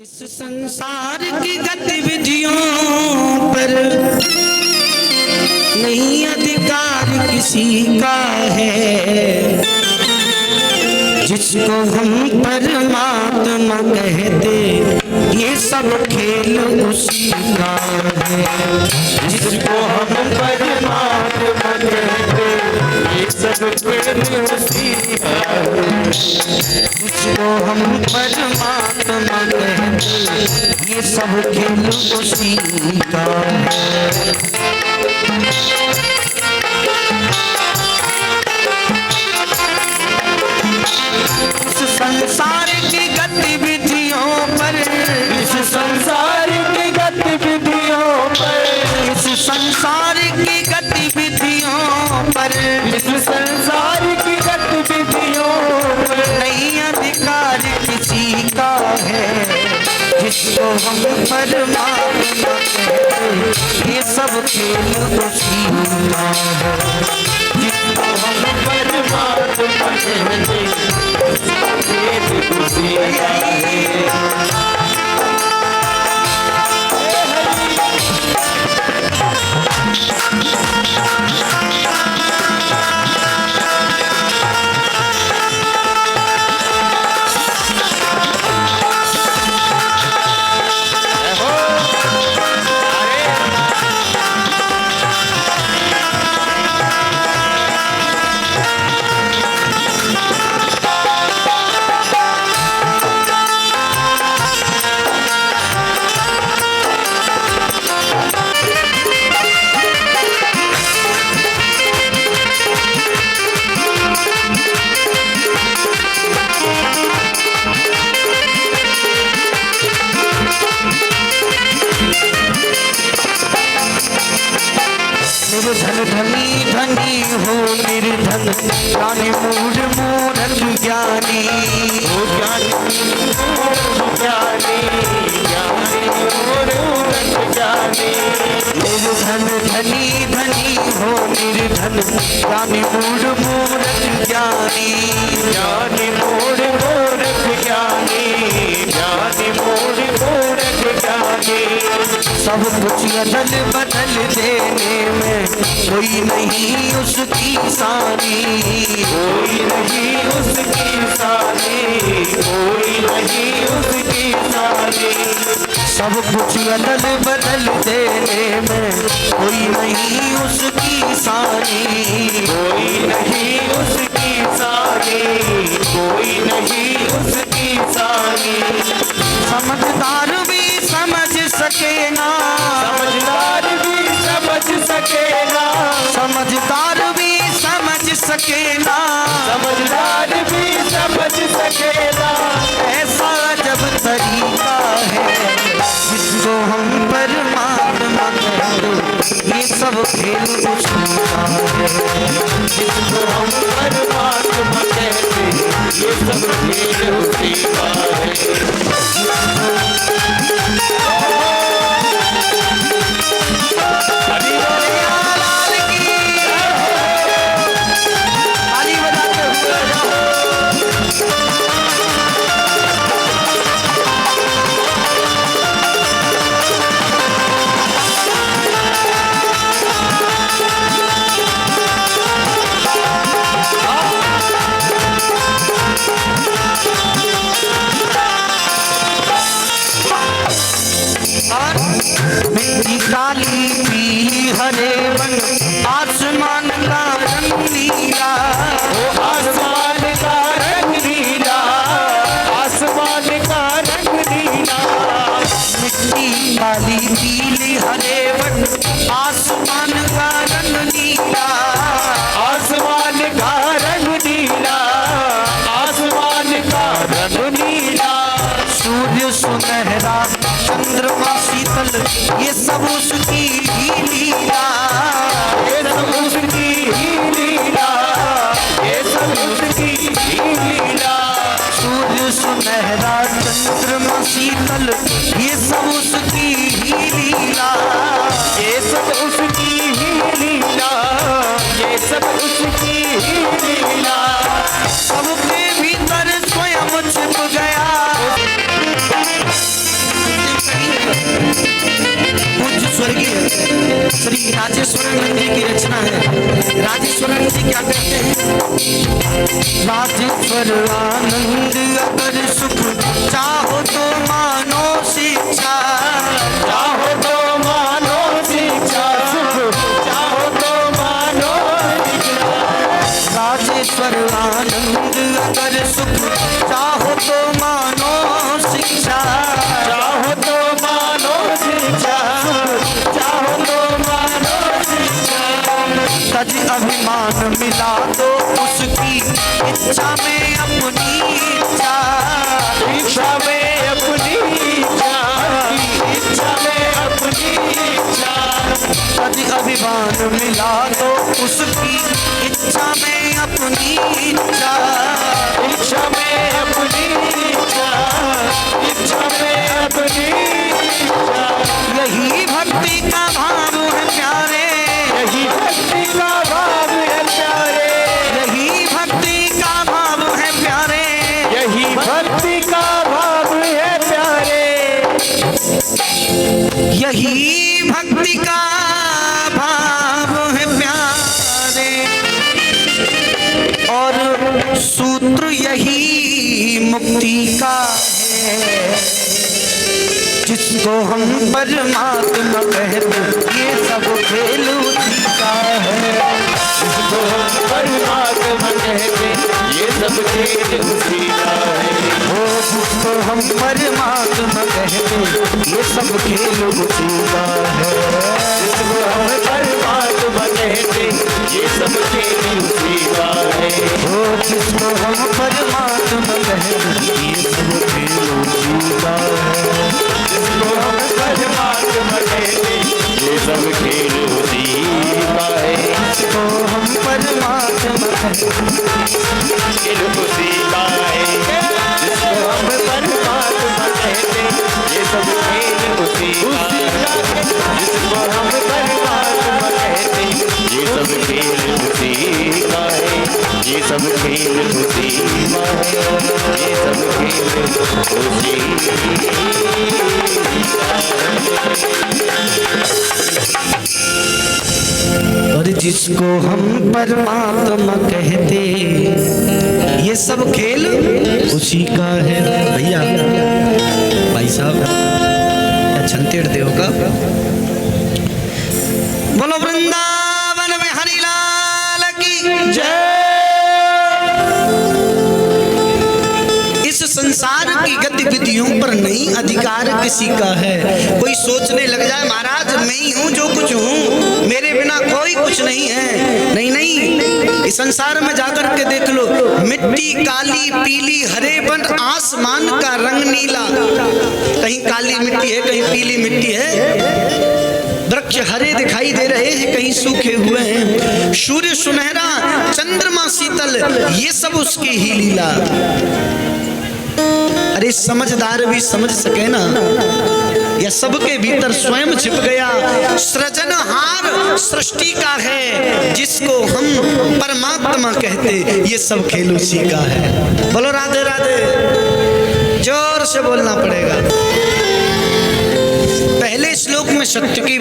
इस संसार की गतिविधियों पर नहीं अधिकार किसी का है। जिसको हम परमात्मा कहते ये सब खेल उसी का है। जिसको हम परमात्मा कहते ये सब खेल उसी का है। जिसको हम परमात्मा कहते ये सब खेल उसी का है। संसार की गतिविधियों पर इस संसार की गतिविधियों पर इस संसार की गतिविधियों पर इस संसार की गतिविधियों पर नहीं अधिकार किसी का है। जिसको हम परमात्मा कहते ये सब खेल उसी का है। जिसको हम परमात्मा कहते खेल उसी का है। निर्धन धनी धनी हो निर्धन ज्ञानी मूढ़ मूढ़ ज्ञानी ओ ज्ञानी ज्ञानी ज्ञानी मूढ़ ज्ञानी निर्धन धनी धनी हो निर्धन ज्ञानी मूढ़ मूढ़ ज्ञानी ज्ञानी मूढ़ ज्ञानी ज्ञानी मूढ़ ज्ञानी सब कुछ अदल बदल देने में कोई नहीं उसकी सानी कोई नहीं उसकी सानी कोई नहीं उसकी सानी सब कुछ अदल बदल देने में कोई नहीं उसकी सानी कोई नहीं उसकी सानी कोई नहीं उसकी सानी समझदार भी समझ सके ना समझदार भी समझ सके ना समझदार भी समझ सके ना समझदार भी समझ सके ना ऐसा जब तरीका है जिसको हम परमात्मा कहते ये सब खेल उसी का है। जिसको हम परमात्मा कहते ये सब खेल उसी का है। मिट्टी काली पीली हरे रंग आसमान का रंग नीला ओ आसमान का रंग नीला आसमान का रंग नीला मिट्टी काली पीली हरे रंग आसमान का रंग नीला आसमान का रंग नीला आसमान का रंग नीला सूर्य सुनहरा चंद्रमा शीतल ये सब उसकी ही लीला ये सब उसकी ही लीला ये सब उसकी ही लीला सूर्य सुनहरा चंद्रमा शीतल ये सब उसकी ही लीला ये सब उसकी ही लीला ये सब उसकी ही लीला सबके भीतर स्वयं छिप गया इच्छा में अपनी इच्छा, इच्छा में अपनी इच्छा, इच्छा में अपनी इच्छा, यदि अभिमान मिला तो उसकी इच्छा में अपनी इच्छा, इच्छा में अपनी इच्छा, इच्छा में अपनी इच्छा। यही भक्ति का भाव है प्यारे, यही भक्ति का भाव है प्यारे, यही भक्ति का भाव है प्यारे, यही भक्ति का भाव है प्यारे, यही भक्ति का भाव है प्यारे। और सूत्र यही मुक्ति का है, जिसको हम परमात्मा कहते ये सब खेल उसी का है। जिसको हम परमात्मा कहते ये सब खेल उसी का है। वो जिसको हम परमात्मा कहते ये सब खेल उसी का है। जिसको हम परमात्मा कहते ये सब खेल उसी का है। वो जिसको हम परमात्मा कहते ये सब खेल उसी का है। जिसको हम परमात्मा कहते ये सब खेल उसी का है। जिसको हम परमात्मा कहते खेल उसी का है। जिसको हम परमात्मा कहते ये सब खेल उसी का है। जिसको हम परमात्मा कहते ये सब खेल उसी का है। ये सब खेल उसी का है। ये सब खेल और जिसको हम परमात्मा कहते ये सब खेल उसी का है। भैया भाई साहब छंतेड़ देव का बोलो वृंदावन में हरिलाल की जय। इस संसार की गतिविधियों पर नहीं अधिकार किसी का है। कोई सोचने लग जाए महाराज मैं ही हूँ जो कुछ हूँ, मेरे बिना कोई कुछ नहीं है। नहीं नहीं, इस संसार में जाकर के देख लो, मिट्टी काली पीली हरे बन आसमान का रंग नीला, कहीं काली मिट्टी है कहीं पीली मिट्टी है। वृक्ष हरे दिखाई दे रहे हैं कहीं सूखे हुए हैं। सूर्य सुनहरा चंद्रमा शीतल ये सब उसकी ही लीला। अरे समझदार भी समझ सके ना, यह सबके भीतर स्वयं छिप गया। सृजनहार सृष्टि का है, जिसको हम परमात्मा कहते ये सब खेल उसी का है। बोलो राधे राधे, जोर से बोलना पड़ेगा। पहले श्लोक में सत्य की